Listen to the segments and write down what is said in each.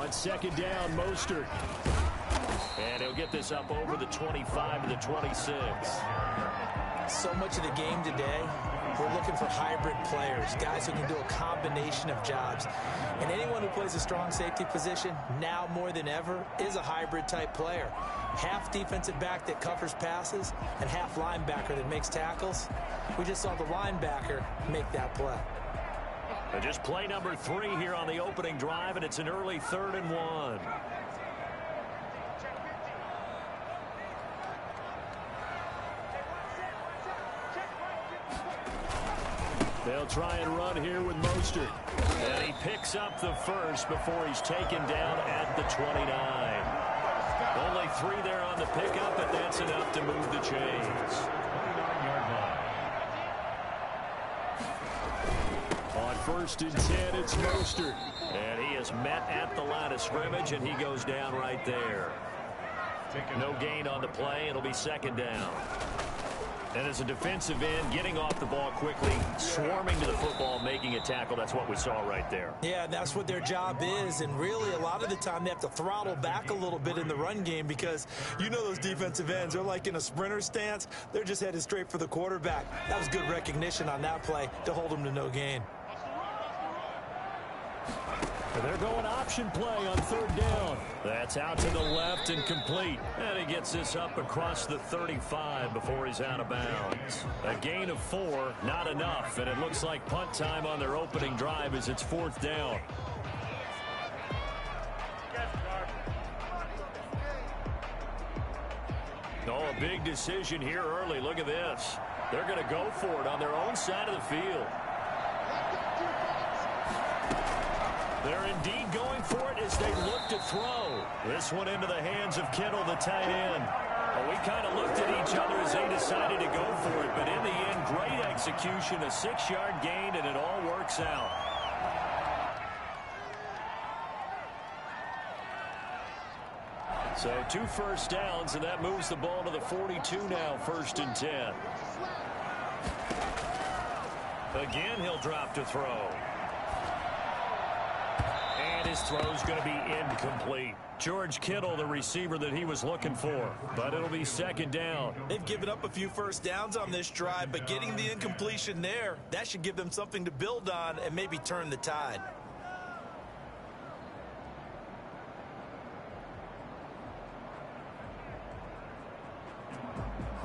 on second down, Mostert. And he'll get this up over the 25 to the 26. So much of the game today, we're looking for hybrid players, guys who can do a combination of jobs. And anyone who plays a strong safety position, now more than ever, is a hybrid type player. Half defensive back that covers passes and half linebacker that makes tackles. We just saw the linebacker make that play. And just play number 3 here on the opening drive, and it's an early 3rd and 1. They'll try and run here with Mostert. And he picks up the first before he's taken down at the 29. Only 3 there on the pickup, but that's enough to move the chains. On 1st and 10, it's Mostert. And he is met at the line of scrimmage, and he goes down right there. No gain on the play. It'll be 2nd down. And as a defensive end, getting off the ball quickly, swarming to the football, making a tackle, that's what we saw right there. Yeah, that's what their job is. And really, a lot of the time, they have to throttle back a little bit in the run game because you know those defensive ends, they're like in a sprinter stance. They're just headed straight for the quarterback. That was good recognition on that play to hold them to no gain. And they're going option play on 3rd down. That's out to the left and complete. And he gets this up across the 35 before he's out of bounds. A gain of 4, not enough. And it looks like punt time on their opening drive as it's 4th down. Oh, a big decision here early. Look at this. They're going to go for it on their own side of the field. They're indeed going for it as they look to throw. This one into the hands of Kittle, the tight end. Well, we kind of looked at each other as they decided to go for it, but in the end, great execution, a 6-yard gain, and it all works out. So 2 first downs, and that moves the ball to the 42 now, 1st and 10. Again, he'll drop to throw. And his throw's going to be incomplete. George Kittle, the receiver that he was looking for. But it'll be 2nd down. They've given up a few first downs on this drive, but getting the incompletion there, that should give them something to build on and maybe turn the tide.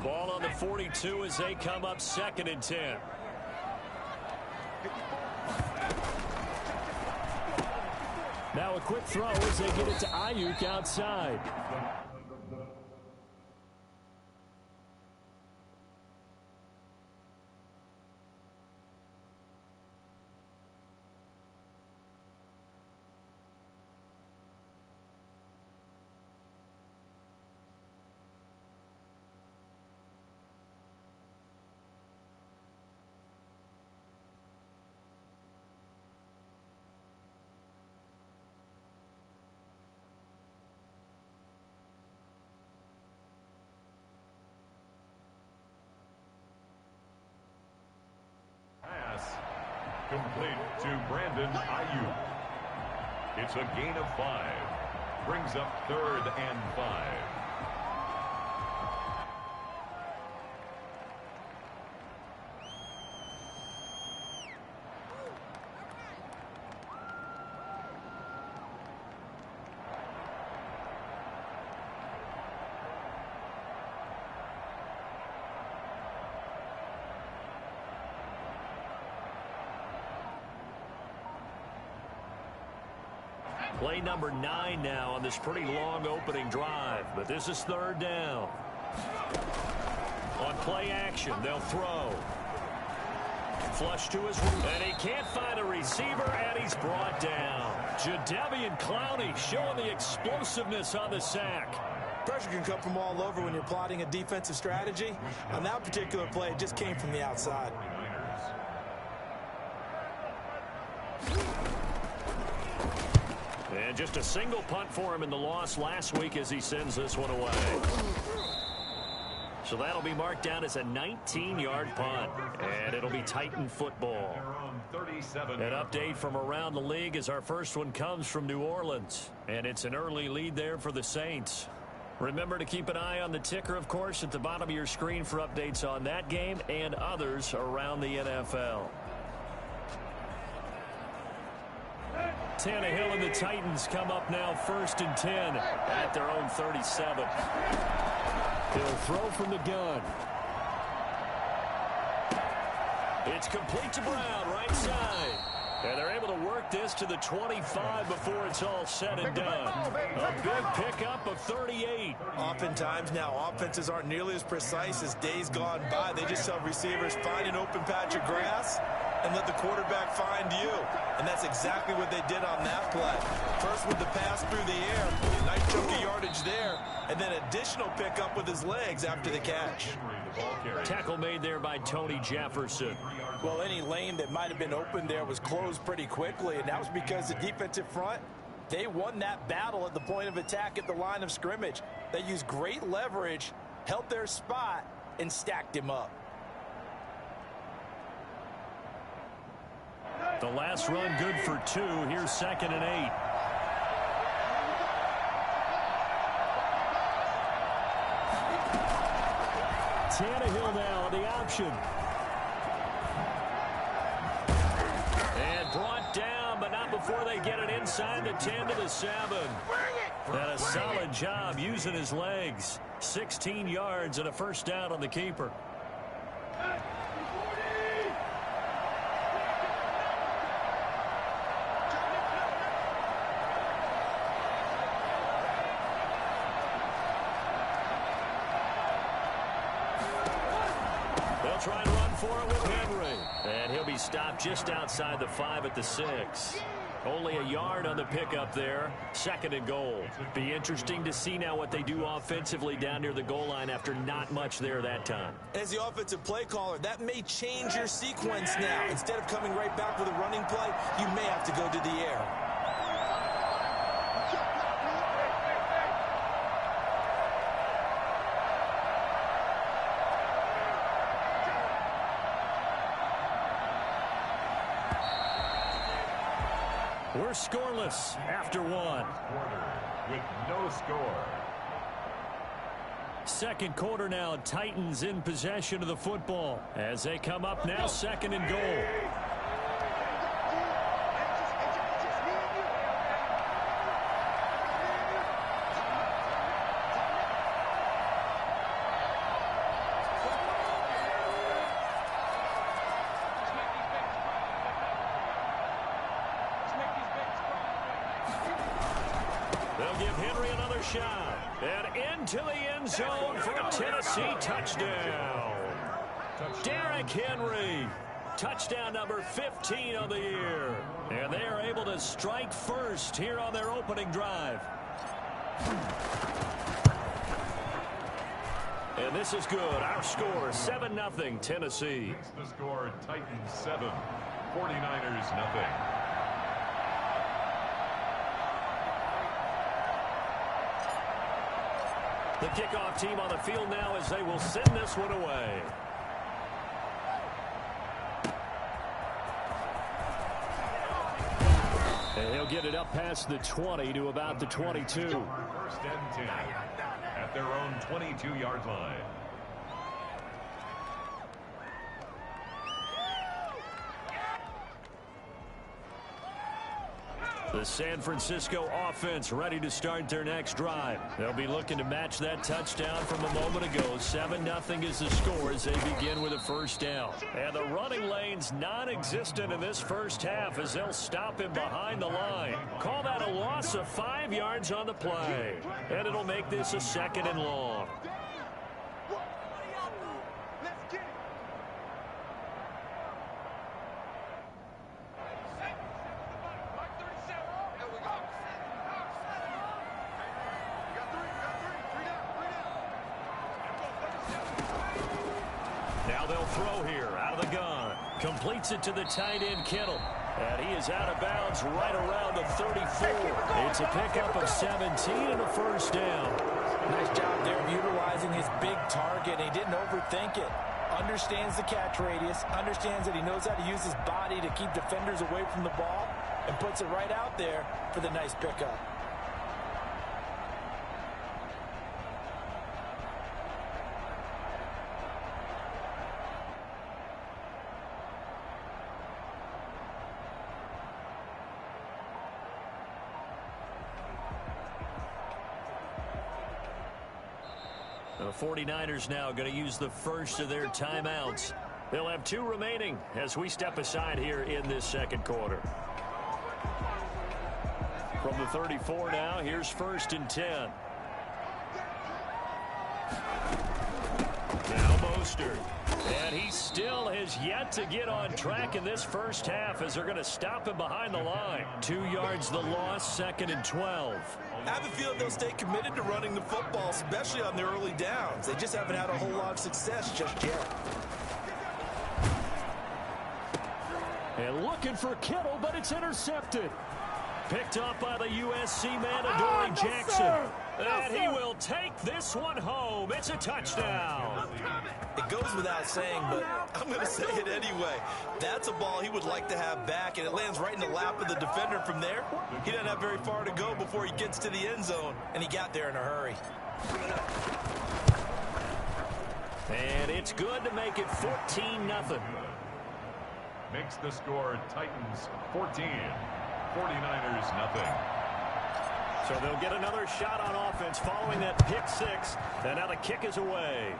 Ball on the 42 as they come up 2nd and 10. Now a quick throw as they get it to Ayuk outside. Complete to Brandon Ayuk. It's a gain of 5. Brings up 3rd and 5. Play number 9 now on this pretty long opening drive, but this is 3rd down. On play action, they'll throw. Flush to his root, and he can't find a receiver, and he's brought down. Jadeveon Clowney showing the explosiveness on the sack. Pressure can come from all over when you're plotting a defensive strategy. On that particular play, it just came from the outside. And just a single punt for him in the loss last week as he sends this one away. So that'll be marked down as a 19-yard punt, and it'll be Titan football. An update from around the league as our first one comes from New Orleans, and it's an early lead there for the Saints. Remember to keep an eye on the ticker, of course, at the bottom of your screen for updates on that game and others around the NFL. Tannehill and the Titans come up now 1st and 10 at their own 37. He'll throw from the gun. It's complete to Brown, right side. And they're able to work this to the 25 before it's all said and done. A big pickup of 38. Oftentimes now, offenses aren't nearly as precise as days gone by. They just tell receivers, find an open patch of grass and let the quarterback find you. And that's exactly what they did on that play. First with the pass through the air, nice chunk of yardage there, and then additional pickup with his legs after the catch. Tackle made there by Tony Jefferson. Well, any lane that might have been open there was closed pretty quickly, and that was because the defensive front, they won that battle at the point of attack at the line of scrimmage. They used great leverage, held their spot, and stacked him up. The last run good for 2. Here's 2nd and 8. Tannehill now on the option. And brought down, but not before they get it inside the 10 to the 7. And a solid job using his legs. 16 yards and a first down on the keeper. They'll try and run for it with Henry. And he'll be stopped just outside the 5 at the 6. Only a yard on the pickup there. 2nd and goal. Be interesting to see now what they do offensively down near the goal line after not much there that time. As the offensive play caller, that may change your sequence now. Instead of coming right back with a running play, you may have to go to the air. We're scoreless after 1. With no score. 2nd quarter now. Titans in possession of the football as they come up now 2nd and goal. They'll give Henry another shot. And into the end zone for a Tennessee touchdown. Derrick Henry. Touchdown number 15 on the year. And they are able to strike first here on their opening drive. And this is good. Our score, 7-0 Tennessee. The score, Titans 7, 49ers nothing. The kickoff team on the field now as they will send this one away. And he'll get it up past the 20 to about the 22. 1st and 10 at their own 22-yard line. The San Francisco offense ready to start their next drive. They'll be looking to match that touchdown from a moment ago. 7-0 is the score as they begin with a first down. And the running lane's non-existent in this first half as they'll stop him behind the line. Call that a loss of 5 yards on the play. And it'll make this a 2nd and long. Now they'll throw here out of the gun. Completes it to the tight end, Kittle. And he is out of bounds right around the 34. It's a pickup of 17 and a first down. Nice job there of utilizing his big target. He didn't overthink it. Understands the catch radius, understands that he knows how to use his body to keep defenders away from the ball, and puts it right out there for the nice pickup. The 49ers now going to use the first of their timeouts. They'll have 2 remaining as we step aside here in this second quarter. From the 34 now, here's 1st and 10. Now Mostert. And he still has yet to get on track in this first half as they're going to stop him behind the line. 2 yards the loss, 2nd and 12. I have a feeling they'll stay committed to running the football, especially on their early downs. They just haven't had a whole lot of success just yet. And looking for Kittle, but it's intercepted. Picked up by the USC man, Adoree Jackson. And he will take this one home. It's a touchdown. It goes without saying, but I'm going to say it anyway. That's a ball he would like to have back, and it lands right in the lap of the defender from there. He doesn't have very far to go before he gets to the end zone, and he got there in a hurry. And it's good to make it 14-0. Makes the score Titans 14, 49ers nothing. So they'll get another shot on offense following that pick 6. And now the kick is away.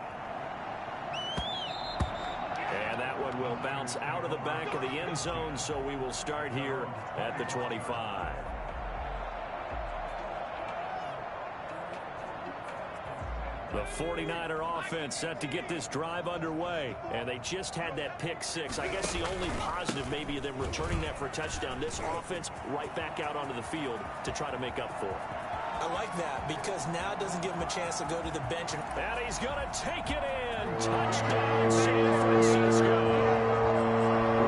And that one will bounce out of the back of the end zone, so we will start here at the 25. The 49er offense set to get this drive underway, and they just had that pick 6. I guess the only positive maybe of them returning that for a touchdown. This offense right back out onto the field to try to make up for it. I like that because now it doesn't give him a chance to go to the bench. And he's going to take it in. Touchdown, San Francisco.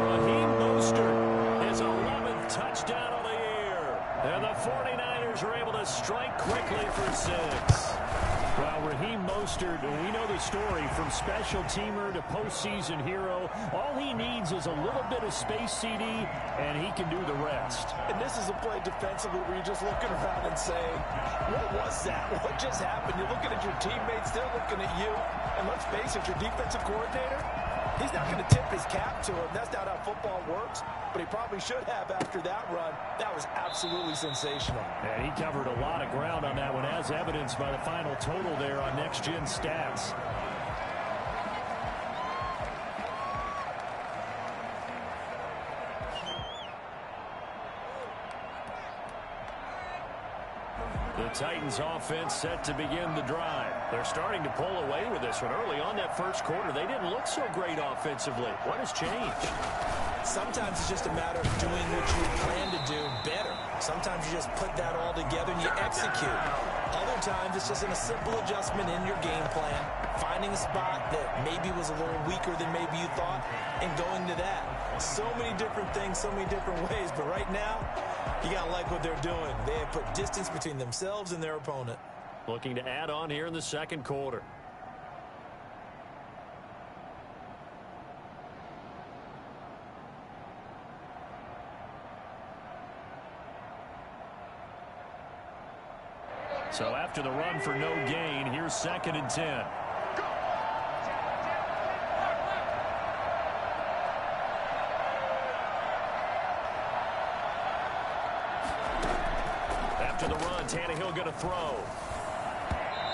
Raheem Mostert, his 11th touchdown of the year. And the 49ers are able to strike quickly for 6. Well, Raheem Mostert, we know the story, from special teamer to postseason hero. All he needs is a little bit of space, CD, and he can do the rest. And this is a play defensively where you're just looking around and saying, what was that? What just happened? You're looking at your teammates, they're looking at you. And let's face it, your defensive coordinator, he's not going to tip his cap to him. That's not how football works, but he probably should have after that run. That was absolutely sensational. And he covered a lot of ground on that one, as evidenced by the final total there on Next Gen Stats. The Titans offense set to begin the drive. They're starting to pull away with this one. Early on that first quarter, they didn't look so great offensively. What has changed? Sometimes it's just a matter of doing what you plan to do better. Sometimes you just put that all together and you execute. Other times it's just a simple adjustment in your game plan, finding a spot that maybe was a little weaker than maybe you thought, and going to that. So many different things, so many different ways, but right now, you got to like what they're doing. They have put distance between themselves and their opponent. Looking to add on here in the second quarter. So after the run for no gain, here's 2nd and 10. After the run, Tannehill going to throw.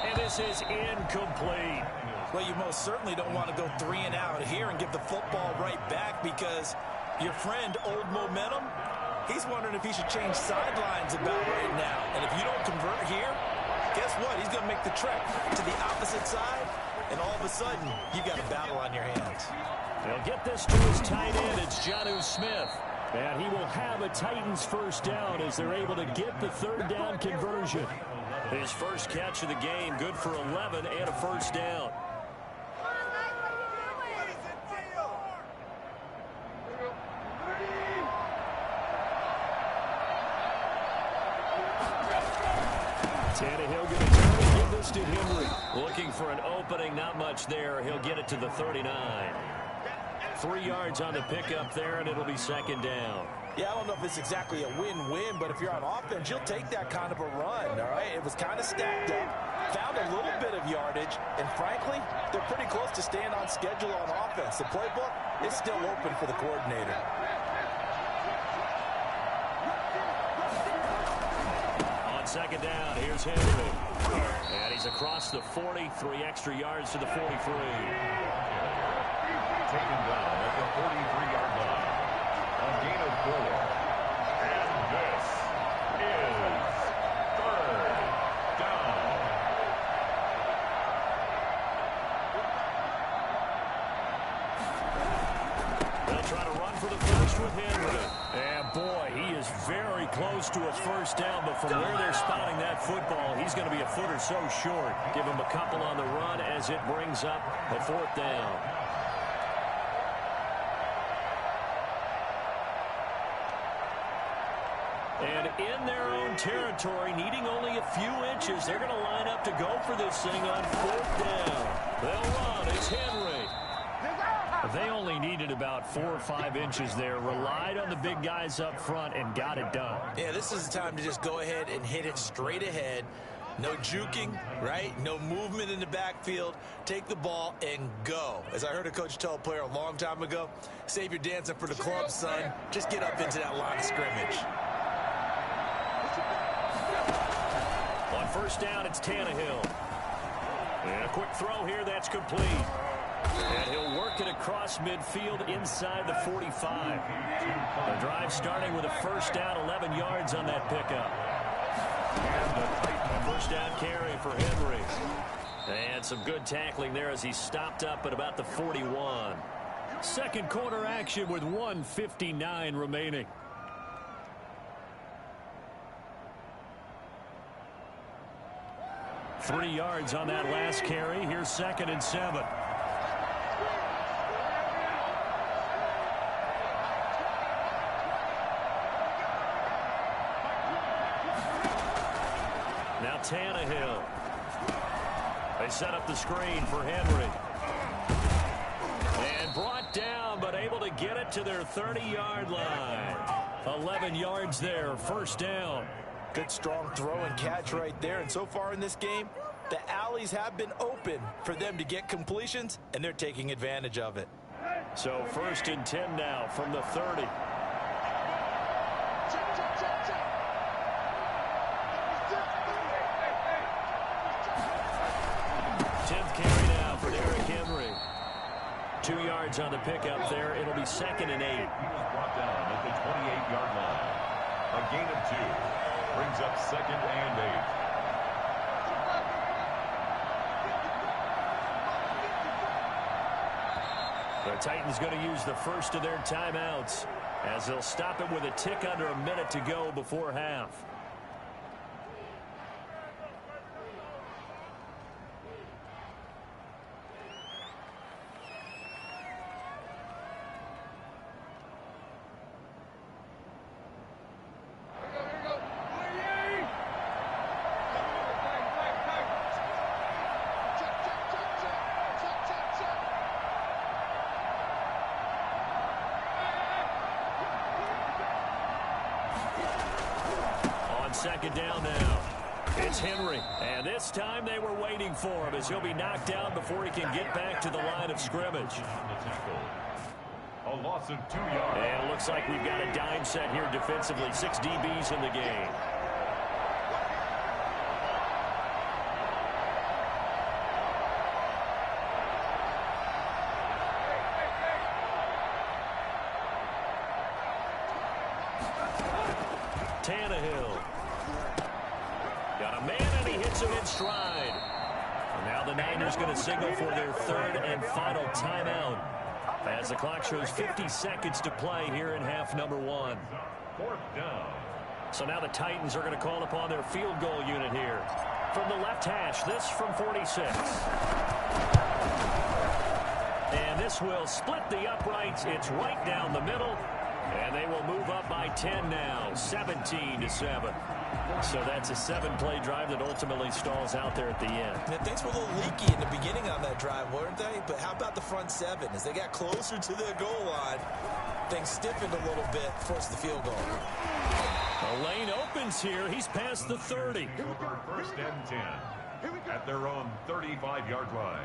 And this is incomplete. Well, you most certainly don't want to go 3 and out here and give the football right back, because your friend, Old Momentum, he's wondering if he should change sidelines about right now. And if you don't convert here, guess what? He's going to make the trek to the opposite side, and all of a sudden, you got a battle on your hands. They'll get this to his tight end. It's Jonnu Smith. And he will have a Titans first down as they're able to get the 3rd down conversion. His first catch of the game, good for 11 and a first down. Tannehill going to turn and give posted Henry. Looking for an opening, not much there. He'll get it to the 39. 3 yards on the pickup there, and it'll be second down. Yeah, I don't know if it's exactly a win-win, but if you're on offense, you'll take that kind of a run, all right? It was kind of stacked up, found a little bit of yardage, and frankly, they're pretty close to staying on schedule on offense. The playbook is still open for the coordinator. On second down, here's Henry. And he's across the 40, 3 extra yards to the 43. Taken down at the 43-yard line. A gain of 4. And this is third down. They'll try to run for the first with Henry. And boy, he is very close to a first down, but from where they're spotting that football, he's going to be a foot or so short. Give him a couple on the run as it brings up a 4th down. And in their own territory, needing only a few inches, they're going to line up to go for this thing on 4th down. They'll run. It's Henry. They only needed about 4 or 5 inches there, relied on the big guys up front, and got it done. Yeah, this is the time to just go ahead and hit it straight ahead. No juking, right? No movement in the backfield. Take the ball and go. As I heard a coach tell a player a long time ago, save your dancing for the club, son. Just get up into that line of scrimmage. On first down, it's Tannehill. And a quick throw here, that's complete. And he'll work it across midfield inside the 45. The drive starting with a first down, 11 yards on that pickup. And a first down carry for Henry. And some good tackling there as he stopped up at about the 41. Second quarter action with 1:59 remaining. Three yards on that last carry. Here's 2nd and 7. Now Tannehill. They set up the screen for Henry. And brought down, but able to get it to their 30-yard line. 11 yards there, first down. Good strong throw and catch right there. And so far in this game, the alleys have been open for them to get completions, and they're taking advantage of it. So 1st and 10 now from the 30. Derrick Henry. 2 yards on the pickup there. It'll be 2nd and 8. He was brought down at the 28-yard line. A gain of 2 brings up 2nd and 8. The Titans going to use the first of their timeouts as they'll stop it with a tick under a minute to go before half. Second down now. It's Henry. And this time they were waiting for him as he'll be knocked down before he can get back to the line of scrimmage. A loss of 2 yards. And it looks like we've got a dime set here defensively. 6 DBs in the game. Tannehill. Got a man, and he hits him in stride. And now the Niners going to signal for their 3rd and final timeout as the clock shows 50 seconds to play here in half number 1. 4th down. So now the Titans are going to call upon their field goal unit here. From the left hash, this from 46. And this will split the uprights. It's right down the middle. And they will move up by 10 now, 17-7. So that's a 7-play drive that ultimately stalls out there at the end. And things were a little leaky in the beginning on that drive, weren't they? But how about the front seven? As they got closer to their goal line, things stiffened a little bit, forced the field goal. The lane opens here. He's past the 30. First and 10 at their own 35-yard line.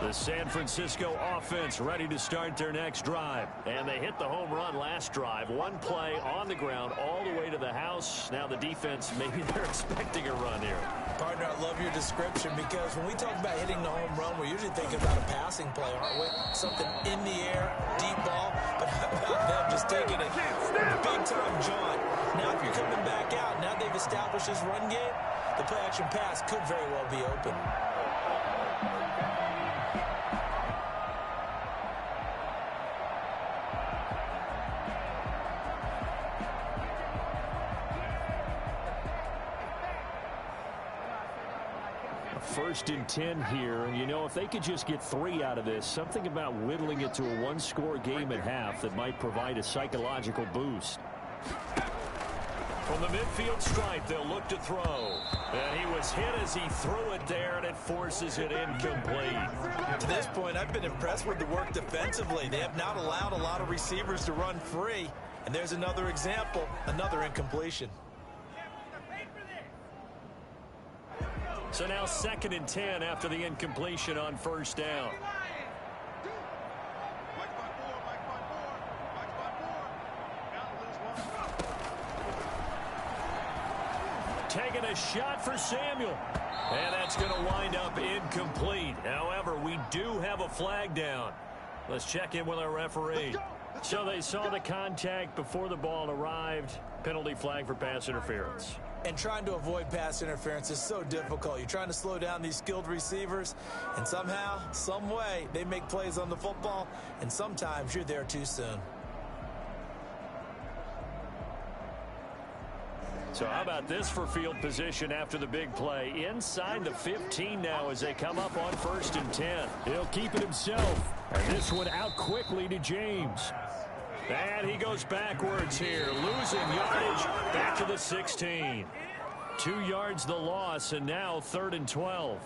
The San Francisco offense ready to start their next drive. And they hit the home run last drive. One play on the ground all the way to the house. Now the defense, maybe they're expecting a run here. Partner, I love your description because when we talk about hitting the home run, we're usually thinking about a passing play, aren't we? Something in the air, deep ball. But how about them just taking it big-time jaunt? Now if you're coming back out, now they've established this run game, the play-action pass could very well be open. First and 10 here, and you know, if they could just get 3 out of this, something about whittling it to a one-score game at half that might provide a psychological boost. From the midfield stripe, they'll look to throw. And he was hit as he threw it there, and it forces it incomplete. To this point, I've been impressed with the work defensively. They have not allowed a lot of receivers to run free. And there's another example, another incompletion. So now 2nd and 10 after the incompletion on first down. Taking a shot for Samuel. And that's going to wind up incomplete. However, we do have a flag down. Let's check in with our referee. So they saw the contact before the ball arrived. Penalty flag for pass interference. And trying to avoid pass interference is so difficult. You're trying to slow down these skilled receivers, and somehow, some way, they make plays on the football, and sometimes you're there too soon. So how about this for field position after the big play? Inside the 15 now as they come up on 1st and 10. He'll keep it himself. And this one out quickly to James. And he goes backwards here, losing yardage back to the 16. 2 yards the loss, and now 3rd and 12.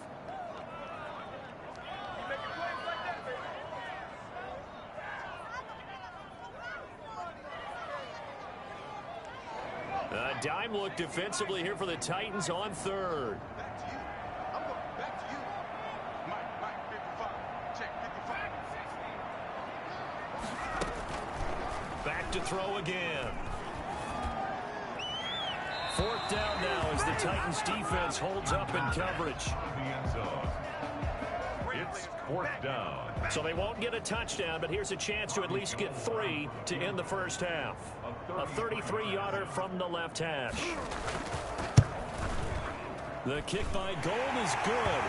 A dime look defensively here for the Titans on 3rd. Back to throw again. 4th down now as the Titans defense holds up in coverage. It's 4th down. So they won't get a touchdown, but here's a chance to at least get 3 to end the first half. A 33-yarder from the left hash. The kick by Gold is good.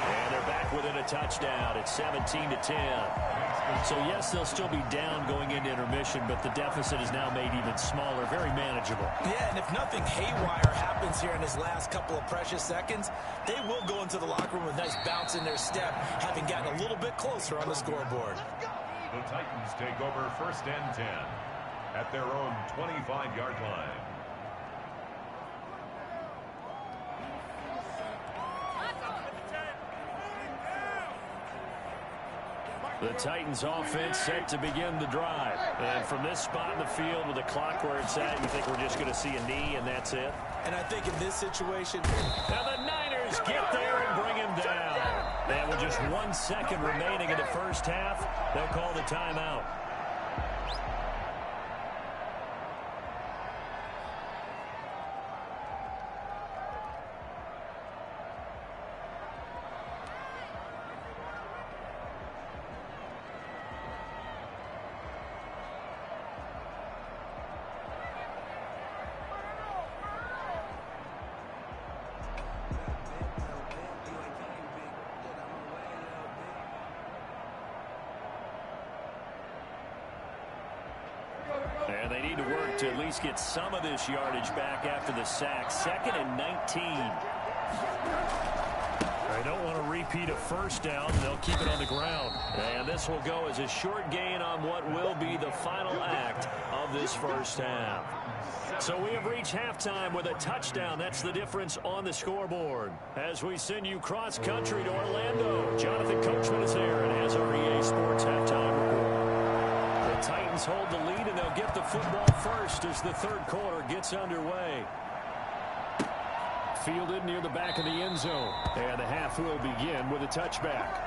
And they're back within a touchdown. It's 17-10. So, yes, they'll still be down going into intermission, but the deficit is now made even smaller, very manageable. Yeah, and if nothing haywire happens here in his last couple of precious seconds, they will go into the locker room with a nice bounce in their step, having gotten a little bit closer on the scoreboard. The Titans take over 1st and 10 at their own 25-yard line. The Titans offense set to begin the drive. And from this spot in the field with the clock where it's at, you think we're just going to see a knee and that's it? And I think in this situation... Now the Niners get there and bring him down. And with just 1 second remaining in the first half, they'll call the timeout. And they need to work to at least get some of this yardage back after the sack. 2nd and 19. They don't want to repeat a first down. They'll keep it on the ground. And this will go as a short gain on what will be the final act of this first half. So we have reached halftime with a touchdown. That's the difference on the scoreboard. As we send you cross-country to Orlando, Jonathan Coachman is here and has our EA Sports halftime report. The Titans hold the lead, and they'll get the football first as the third quarter gets underway. Fielded near the back of the end zone. And the half will begin with a touchback.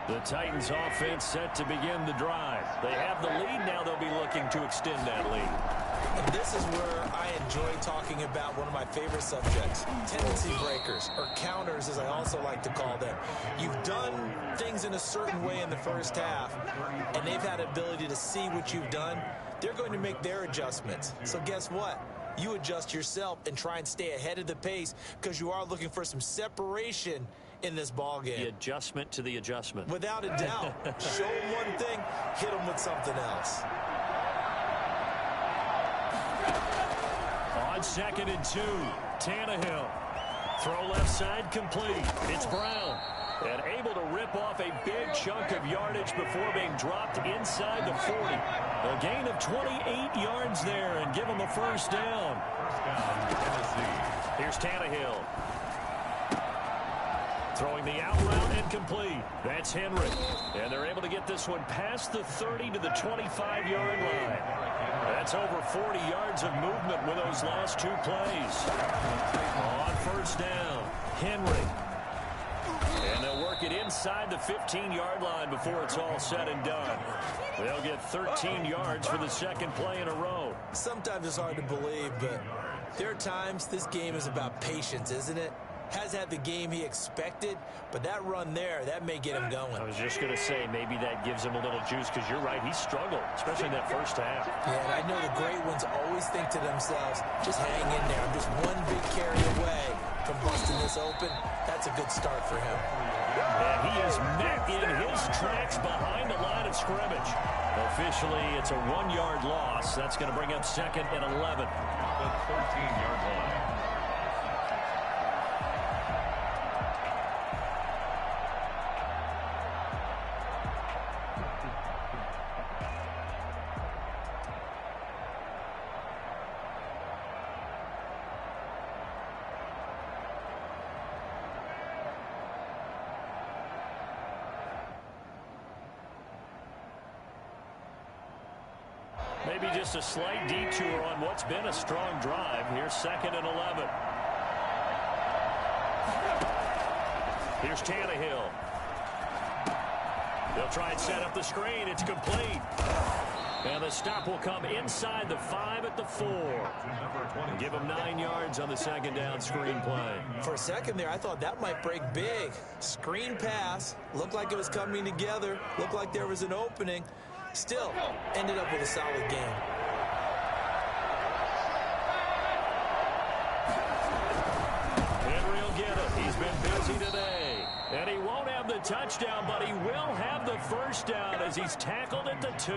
The Titans offense set to begin the drive. They have the lead now. They'll be looking to extend that lead. And this is where I enjoy talking about one of my favorite subjects, tendency breakers, or counters as I also like to call them. You've done things in a certain way in the first half, and they've had the ability to see what you've done. They're going to make their adjustments. So guess what? You adjust yourself and try and stay ahead of the pace because you are looking for some separation in this ball game. The adjustment to the adjustment. Without a doubt. Show them one thing, hit them with something else. On 2nd and 2, Tannehill. Throw left side complete. It's Brown. And able to rip off a big chunk of yardage before being dropped inside the 40. A gain of 28 yards there and give him a first down. First down, Tennessee. Here's Tannehill. Throwing the out route and complete. That's Henry. And they're able to get this one past the 30 to the 25-yard line. That's over 40 yards of movement with those last two plays. On first down, Henry. And they'll work it inside the 15-yard line before it's all said and done. They'll get 13 yards for the second play in a row. Sometimes it's hard to believe, but there are times this game is about patience, isn't it? Has had the game he expected, but that run there, that may get him going. I was just going to say, maybe that gives him a little juice, because you're right, he struggled, especially in that first half. Yeah, and I know the great ones always think to themselves, just hang in there. I'm just one big carry away from busting this open. That's a good start for him. And he is met in his tracks behind the line of scrimmage. Officially, it's a 1-yard loss. That's going to bring up 2nd and 11. The 13-yard line. Maybe just a slight detour on what's been a strong drive. Here's 2nd and 11. Here's Tannehill. They'll try and set up the screen. It's complete. And the stop will come inside the 5 at the 4. Give him 9 yards on the second down screen play. For a second there, I thought that might break big. Screen pass. Looked like it was coming together. Looked like there was an opening. Still, ended up with a solid game. Henry will get it. He's been busy today. And he won't have the touchdown, but he will have the first down as he's tackled at the 2.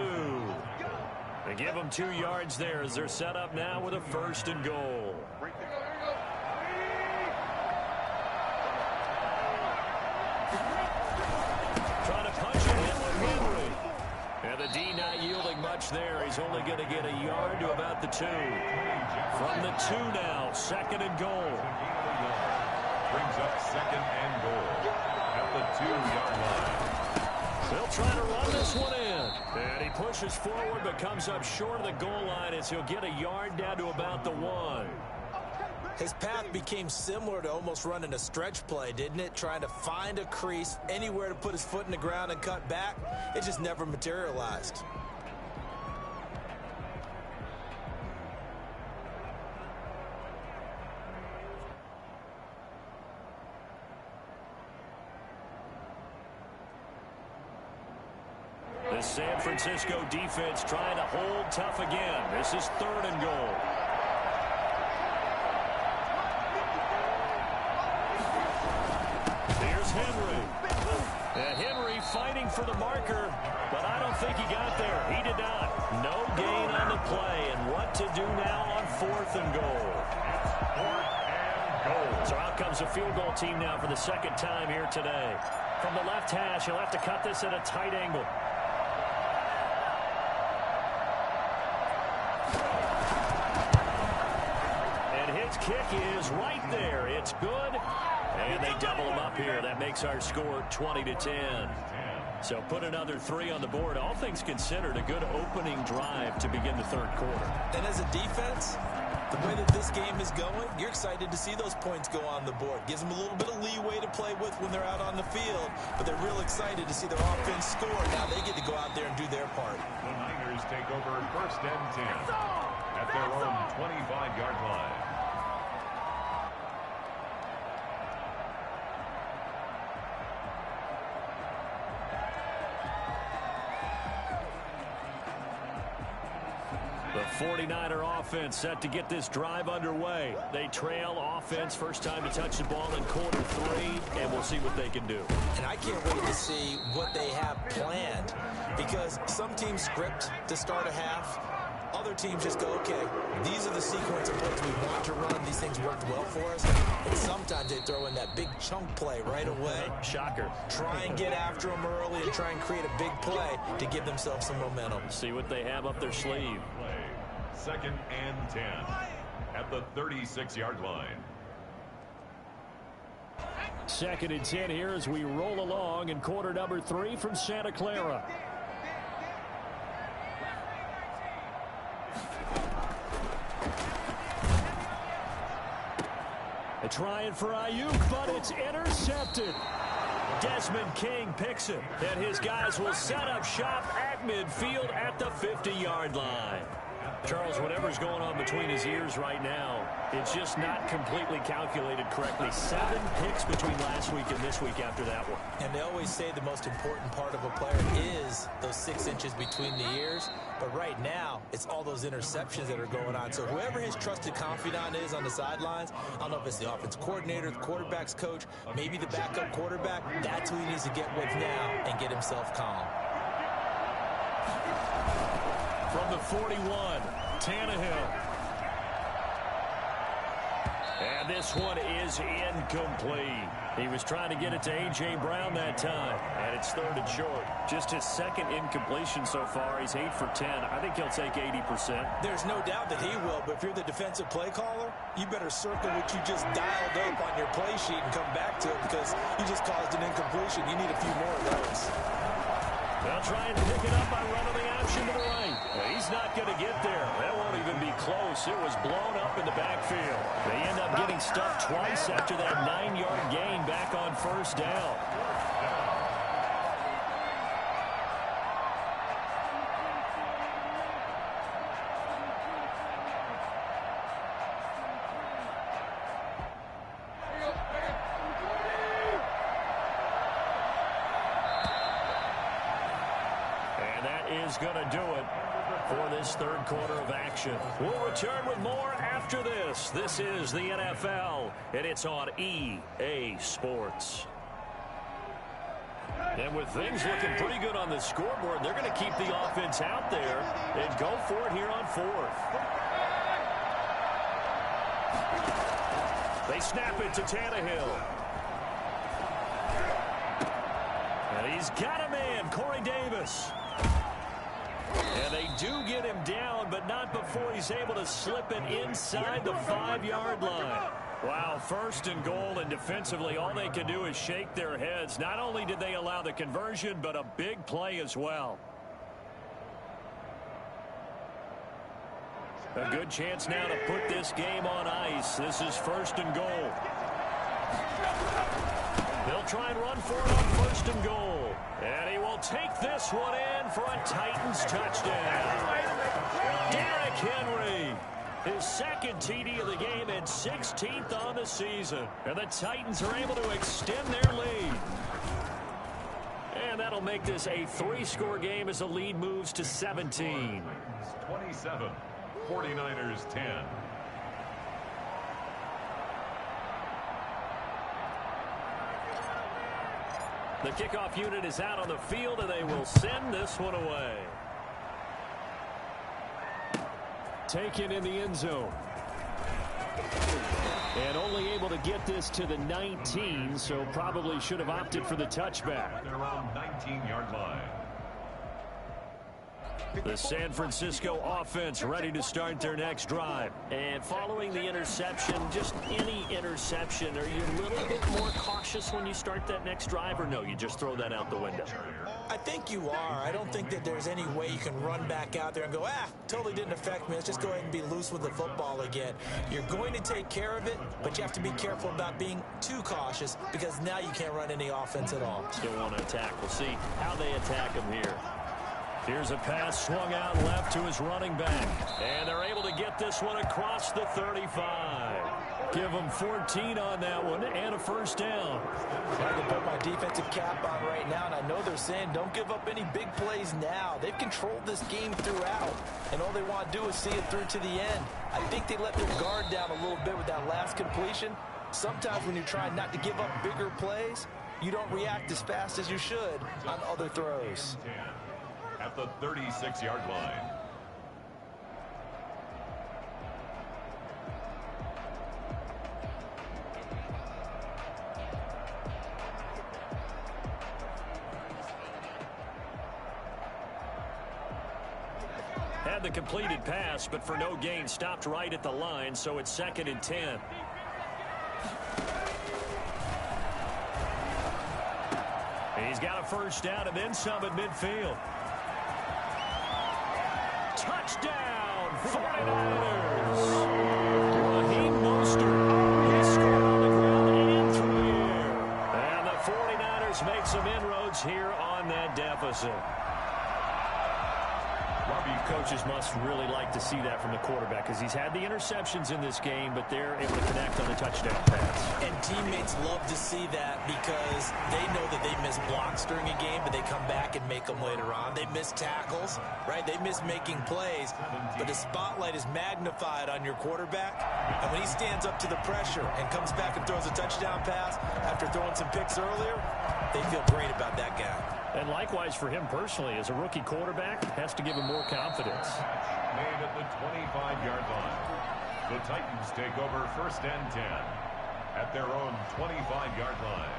They give him 2 yards there as they're set up now with a 1st and goal. Trying to punch it in with Henry. And the D not yielding much there. He's only going to get a yard to about the 2. From the 2 now, 2nd and goal. Brings up 2nd and goal at the 2-yard line. They'll try to run this one in. And he pushes forward but comes up short of the goal line as he'll get a yard down to about the 1. His path became similar to almost running a stretch play, didn't it? Trying to find a crease, anywhere to put his foot in the ground and cut back. It just never materialized. The San Francisco defense trying to hold tough again. This is 3rd and goal. Here's Henry. And Henry fighting for the marker, but I don't think he got there. He did not. No gain on the play. And what to do now on 4th and goal. 4th and goal. So out comes the field goal team now for the 2nd time here today. From the left hash, he'll have to cut this at a tight angle. His kick is right there. It's good. And they double him up here. That makes our score 20-10. So put another 3 on the board. All things considered, a good opening drive to begin the 3rd quarter. And as a defense, the way that this game is going, you're excited to see those points go on the board. Gives them a little bit of leeway to play with when they're out on the field, but they're real excited to see their offense score. Now they get to go out there and do their part. The Niners take over 1st and 10 at their own 25-yard line. The 49er offense set to get this drive underway. They trail offense, first time to touch the ball in quarter 3, and we'll see what they can do. And I can't wait to see what they have planned, because some teams script to start a half. Other teams just go, okay, these are the sequence of plays we want to run. These things worked well for us. And sometimes they throw in that big chunk play right away. Shocker. Try and get after them early and try and create a big play to give themselves some momentum. See what they have up their sleeve. 2nd and 10 at the 36-yard line. 2nd and 10 here as we roll along in quarter number 3 from Santa Clara. They're trying for Ayuk, but it's intercepted. Desmond King picks it, and his guys will set up shop at midfield at the 50-yard line. Charles, whatever's going on between his ears right now, it's just not completely calculated correctly. 7 picks between last week and this week after that one. And they always say the most important part of a player is those 6 inches between the ears. But right now, it's all those interceptions that are going on. So whoever his trusted confidant is on the sidelines, I don't know if it's the offense coordinator, the quarterback's coach, maybe the backup quarterback, that's who he needs to get with now and get himself calm. From the 41, Tannehill. And this one is incomplete. He was trying to get it to A.J. Brown that time, and it's 3rd and short. Just his 2nd incompletion so far. He's 8 for 10. I think he'll take 80%. There's no doubt that he will, but if you're the defensive play caller, you better circle what you just dialed up on your play sheet and come back to it, because you just caused an incompletion. You need a few more of those. They'll try and pick it up by running the option to the right. Well, he's not going to get there. That won't even be close. It was blown up in the backfield. They end up getting stuffed twice after that 9-yard gain back on 1st down. Is going to do it for this 3rd quarter of action. We'll return with more after this. This is the NFL, and it's on EA Sports. And with things looking pretty good on the scoreboard, they're going to keep the offense out there and go for it here on 4th. They snap it to Tannehill. And he's got a man, Corey Davis. And they do get him down, but not before he's able to slip it inside the 5-yard line. Wow, 1st and goal, and defensively all they can do is shake their heads. Not only did they allow the conversion, but a big play as well. A good chance now to put this game on ice. This is 1st and goal. They'll try and run for it on 1st and goal. And he will take this one in for a Titans touchdown. Derrick Henry, his 2nd TD of the game and 16th on the season. And the Titans are able to extend their lead. And that'll make this a 3-score game as the lead moves to 17. 27, 49ers 10. The kickoff unit is out on the field, and they will send this one away. Taken in the end zone. And only able to get this to the 19, so probably should have opted for the touchback. They're around 19-yard line. The San Francisco offense ready to start their next drive. And following the interception, just any interception, are you a little bit more cautious when you start that next drive, or no, you just throw that out the window? I think you are. I don't think that there's any way you can run back out there and go, totally didn't affect me. Let's just go ahead and be loose with the football again. You're going to take care of it, but you have to be careful about being too cautious because now you can't run any offense at all. Still want to attack. We'll see how they attack him here. Here's a pass swung out left to his running back. And they're able to get this one across the 35. Give them 14 on that one and a 1st down. I can put my defensive cap on right now, and I know they're saying don't give up any big plays now. They've controlled this game throughout, and all they want to do is see it through to the end. I think they let their guard down a little bit with that last completion. Sometimes when you're trying not to give up bigger plays, you don't react as fast as you should on other throws. At the 36-yard line. Had the completed pass, but for no gain, stopped right at the line, so it's 2nd and 10. He's got a 1st down and then some at midfield. Touchdown, 49ers. Raheem Mostert, he scored on the ground and through the air. And the 49ers make some inroads here on that deficit. Coaches must really like to see that from the quarterback because he's had the interceptions in this game, but they're able to connect on the touchdown pass. And teammates love to see that because they know that they miss blocks during a game, but they come back and make them later on. They miss tackles, right? They miss making plays, but the spotlight is magnified on your quarterback. And when he stands up to the pressure and comes back and throws a touchdown pass after throwing some picks earlier, they feel great about that guy. And likewise for him personally, as a rookie quarterback, has to give him more confidence. Made at the 25-yard line. The Titans take over 1st and 10 at their own 25-yard line.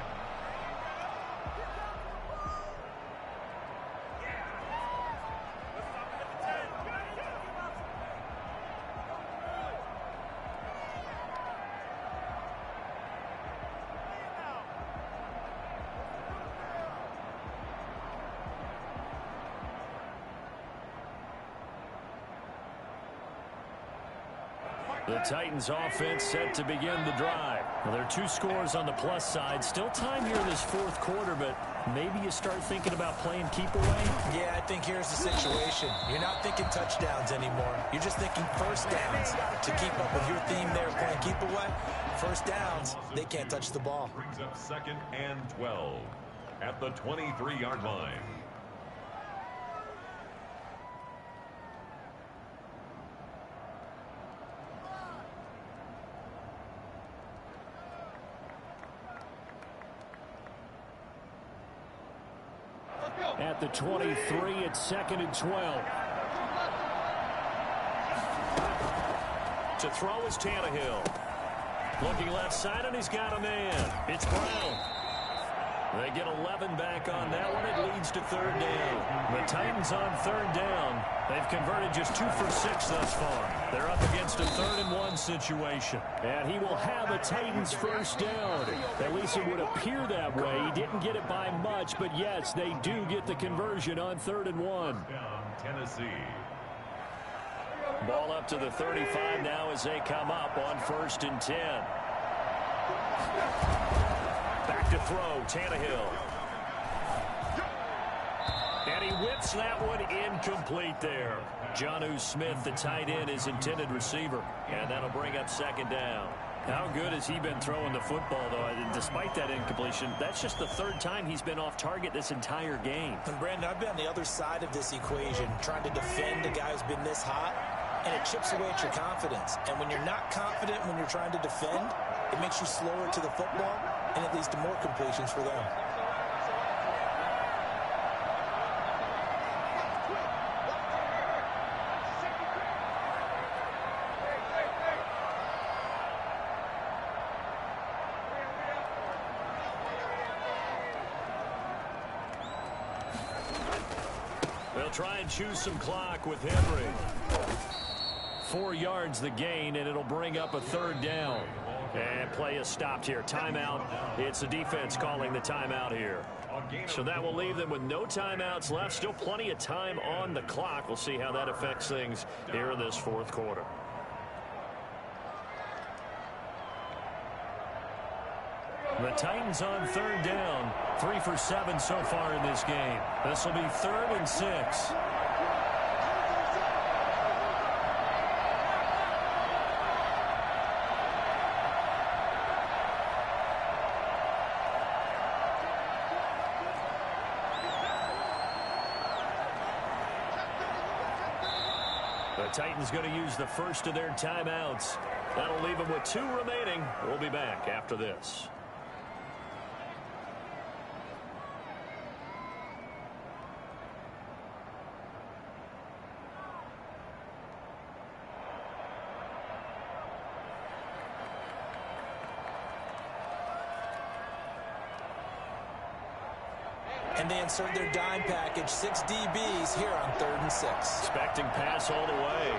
The Titans offense set to begin the drive. Well, there are 2 scores on the plus side. Still time here in this 4th quarter, but maybe you start thinking about playing keep away? Yeah, I think here's the situation. You're not thinking touchdowns anymore. You're just thinking 1st downs. To keep up with your theme there, playing keep away, 1st downs, they can't touch the ball. Brings up 2nd and 12 at the 23-yard line. At the 23, it's 2nd and 12. To throw is Tannehill. Looking left side, and he's got a man. It's Brown. They get 11 back on that one. It leads to 3rd down. The Titans on 3rd down. They've converted just 2 for 6 thus far. They're up against a 3rd and 1 situation. And he will have a Titans 1st down. At least it would appear that way. He didn't get it by much, but yes, they do get the conversion on 3rd and 1. Down Tennessee. Ball up to the 35 now as they come up on 1st and 10. Back to throw, Tannehill. And he whips that one incomplete there. Jonnu Smith, the tight end, is intended receiver. And that'll bring up 2nd down. How good has he been throwing the football, though? Despite that incompletion, that's just the 3rd time he's been off target this entire game. And, Brandon, I've been on the other side of this equation, trying to defend a guy who's been this hot, and it chips away at your confidence. And when you're not confident when you're trying to defend, it makes you slower to the football, and it leads to more completions for them. They'll try and choose some clock with Henry. 4 yards the gain, and it'll bring up a 3rd down. And play is stopped here. Timeout. It's the defense calling the timeout here. So that will leave them with no timeouts left. Still plenty of time on the clock. We'll see how that affects things here in this 4th quarter. The Titans on 3rd down. 3 for 7 so far in this game. This will be 3rd and 6. The Titans going to use the first of their timeouts. That'll leave them with 2 remaining. We'll be back after this. And they insert their dime package, 6 DBs here on 3rd and 6. Expecting pass all the way.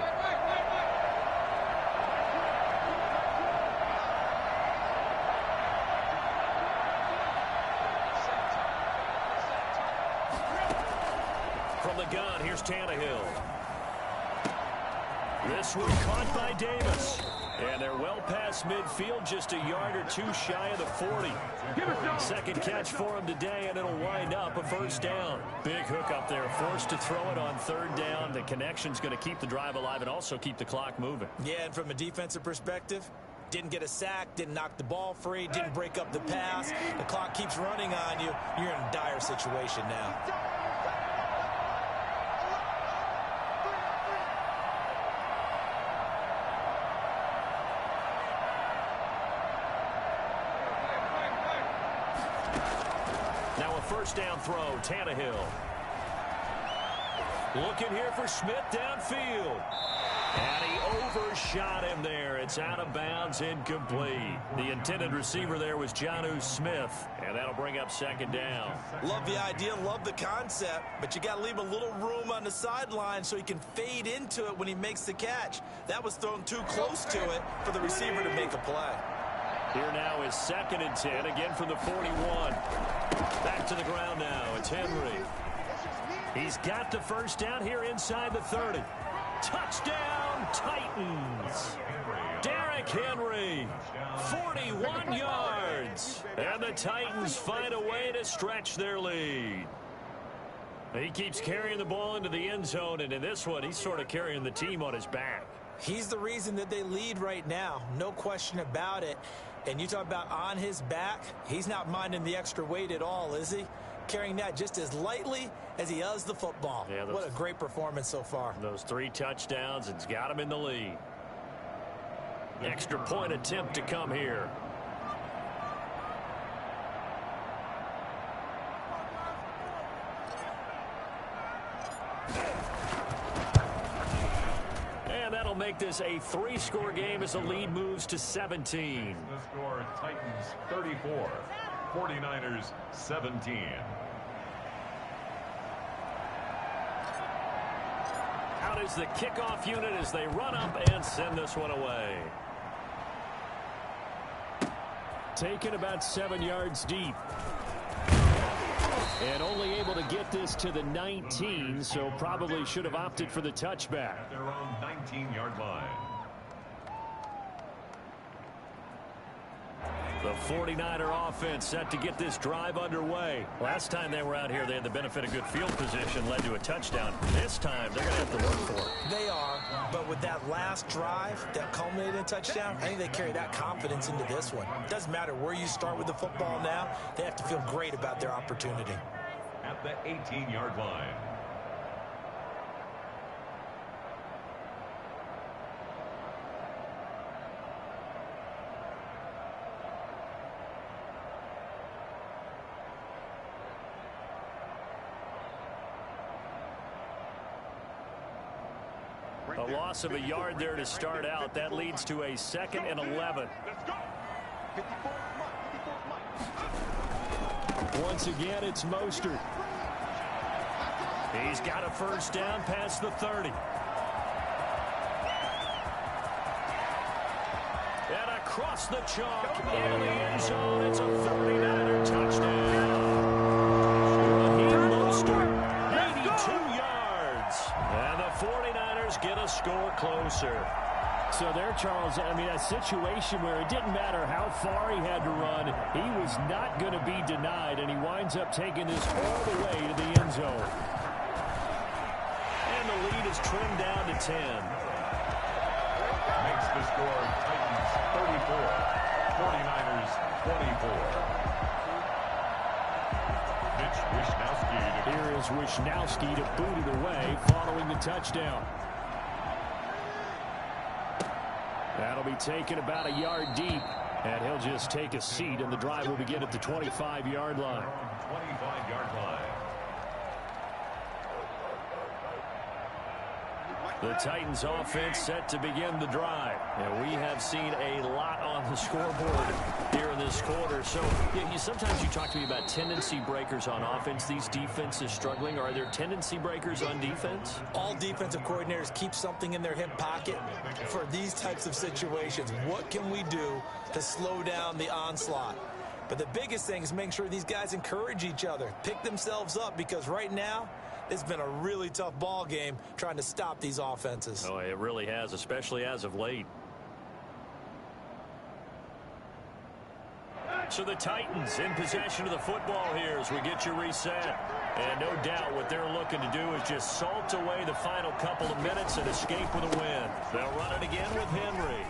From the gun, here's Tannehill. This one caught by Davis. And they're well past midfield, just a yard or 2 shy of the 40. 2nd catch for him today, and it'll wind up a 1st down. Big hook up there, forced to throw it on 3rd down. The connection's going to keep the drive alive and also keep the clock moving. Yeah, and from a defensive perspective, didn't get a sack, didn't knock the ball free, didn't break up the pass. The clock keeps running on you. You're in a dire situation now. Now a 1st down throw, Tannehill. Looking here for Smith downfield. And he overshot him there. It's out of bounds, incomplete. The intended receiver there was Jonnu Smith, and that'll bring up 2nd down. Love the idea, love the concept, but you got to leave a little room on the sideline so he can fade into it when he makes the catch. That was thrown too close to it for the receiver to make a play. Here now is 2nd and 10, again from the 41. Back to the ground now. It's Henry. He's got the 1st down here inside the 30. Touchdown, Titans. Derrick Henry, 41 yards. And the Titans find a way to stretch their lead. He keeps carrying the ball into the end zone, and in this one, he's sort of carrying the team on his back. He's the reason that they lead right now, no question about it. And you talk about on his back, he's not minding the extra weight at all, is he? Carrying that just as lightly as he does the football. Yeah, what a great performance so far. Those 3 touchdowns, it's got him in the lead. Extra point attempt to come here. And that'll make this a 3-score game as the lead moves to 17. The score, Titans 34, 49ers 17. Out is the kickoff unit as they run up and send this one away. Taken about 7 yards deep. And only able to get this to the 19, so probably should have opted for the touchback. At their own 19-yard line. The 49er offense set to get this drive underway. Last time they were out here, they had the benefit of good field position, led to a touchdown. This time, they're going to have to work for it. They are, but with that last drive that culminated in a touchdown, I think they carry that confidence into this one. It doesn't matter where you start with the football now. They have to feel great about their opportunity. At the 18-yard line. A loss of a yard there to start out. That leads to a 2nd and 11. Once again, it's Mostert. He's got a first down past the 30. And across the chalk in the end zone. It's a 49er touchdown. Raheem Mostert, 82 yards. And the 49ers get a score closer. So there, Charles, I mean, a situation where it didn't matter how far he had to run, he was not going to be denied, and he winds up taking this all the way to the end zone. And the lead is trimmed down to 10. Makes the score Titans 34, 49ers 24. Here is Wishnowski to boot it away following the touchdown. That'll be taken about a yard deep, and he'll just take a seat, and the drive will begin at the 25-yard line. 25-yard line. The Titans offense set to begin the drive. And we have seen a lot on the scoreboard here in this quarter. So sometimes you talk to me about tendency breakers on offense. These defenses struggling. Are there tendency breakers on defense? All defensive coordinators keep something in their hip pocket for these types of situations. What can we do to slow down the onslaught? But the biggest thing is making sure these guys encourage each other, pick themselves up, because right now, it's been a really tough ball game trying to stop these offenses. Oh, it really has, especially as of late. So the Titans in possession of the football here as we get you reset. And no doubt what they're looking to do is just salt away the final couple of minutes and escape with a win. They'll run it again with Henry.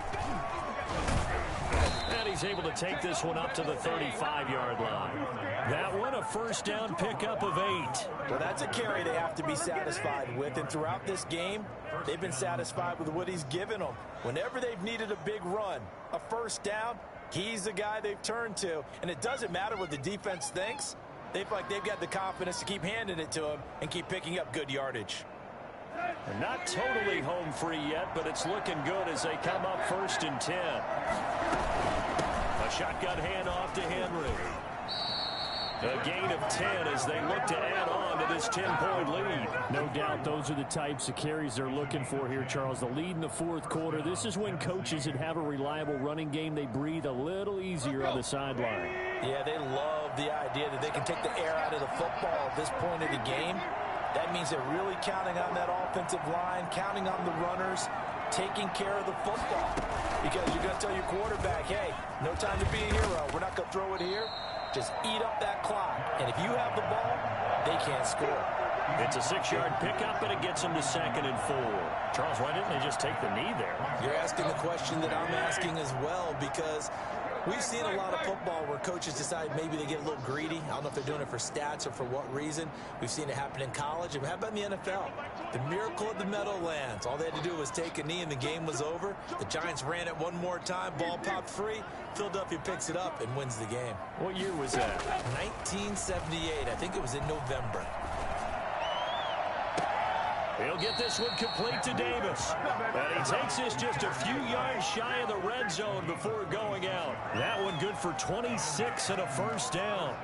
And he's able to take this one up to the 35-yard line. That one, a first down pickup of 8. Well, that's a carry they have to be satisfied with. And throughout this game, they've been satisfied with what he's given them. Whenever they've needed a big run, a first down, he's the guy they've turned to. And it doesn't matter what the defense thinks. They feel like they've got the confidence to keep handing it to him and keep picking up good yardage. They're not totally home free yet, but it's looking good as they come up 1st and 10. A shotgun handoff to Henry. A gain of 10 as they look to add on to this 10-point lead. No doubt those are the types of carries they're looking for here, Charles. The lead in the 4th quarter. This is when coaches that have a reliable running game, they breathe a little easier on the sideline. Yeah, they love the idea that they can take the air out of the football at this point of the game. That means they're really counting on that offensive line, counting on the runners, taking care of the football. Because you're going to tell your quarterback, hey, no time to be a hero. We're not going to throw it here. Just eat up that clock. And if you have the ball, they can't score. It's a 6-yard pickup, and it gets them to 2nd and 4. Charles, why didn't they just take the knee there? You're asking the question that I'm asking as well, because we've seen a lot of football where coaches decide maybe they get a little greedy. I don't know if they're doing it for stats or for what reason. We've seen it happen in college. And how about in the NFL? The miracle of the Meadowlands. All they had to do was take a knee and the game was over. The Giants ran it one more time. Ball popped free. Philadelphia picks it up and wins the game. What year was that? 1978. I think it was in November. He'll get this one complete to Davis. And he takes this just a few yards shy of the red zone before going out. That one good for 26 and a first down.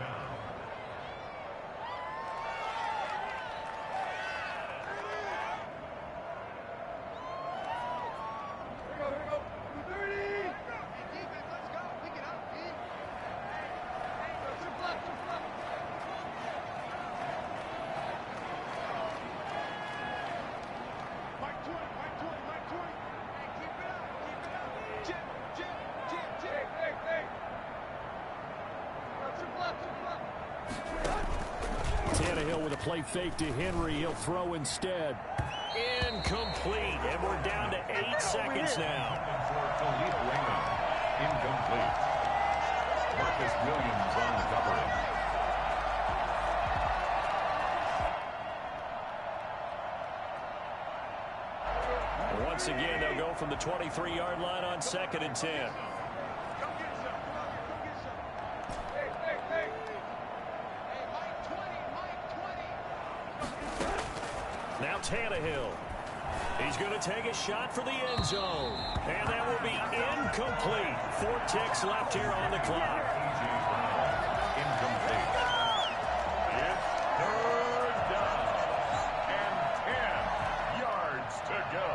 play fake to Henry. He'll throw instead. Incomplete. And we're down to 8 seconds now. Incomplete. Marcus Williams on the cover. Once again, they'll go from the 23-yard line on 2nd and 10. Now Tannehill. He's going to take a shot for the end zone. And that will be incomplete. 4 ticks left here on the clock. Incomplete. It's 3rd down. And 10 yards to go.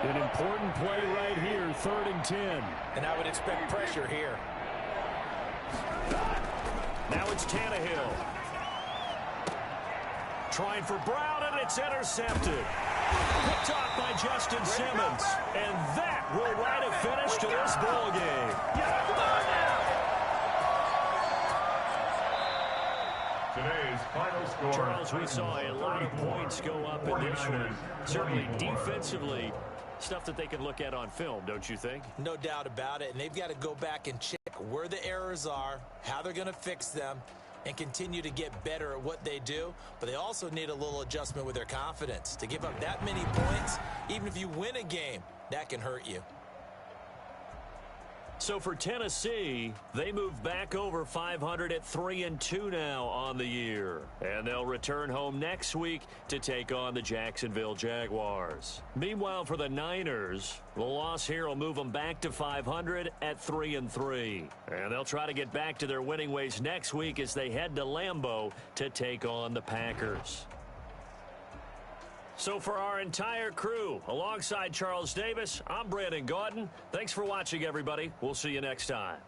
An important play right here, 3rd and 10. And I would expect pressure here. Now it's Tannehill. Trying for Brown, and it's intercepted. Picked off by Justin Simmons. And that will write a finish to this ball game. Today's final score. Charles, we saw a lot of points go up in this one. Certainly defensively, stuff that they can look at on film, don't you think? No doubt about it. And they've got to go back and check where the errors are, how they're going to fix them, and continue to get better at what they do. But they also need a little adjustment with their confidence. To give up that many points, even if you win a game, that can hurt you. So for Tennessee, they move back over 500 at 3-2 now on the year. And they'll return home next week to take on the Jacksonville Jaguars. Meanwhile, for the Niners, the loss here will move them back to 500 at 3-3. And they'll try to get back to their winning ways next week as they head to Lambeau to take on the Packers. So for our entire crew, alongside Charles Davis, I'm Brandon Gaudin. Thanks for watching, everybody. We'll see you next time.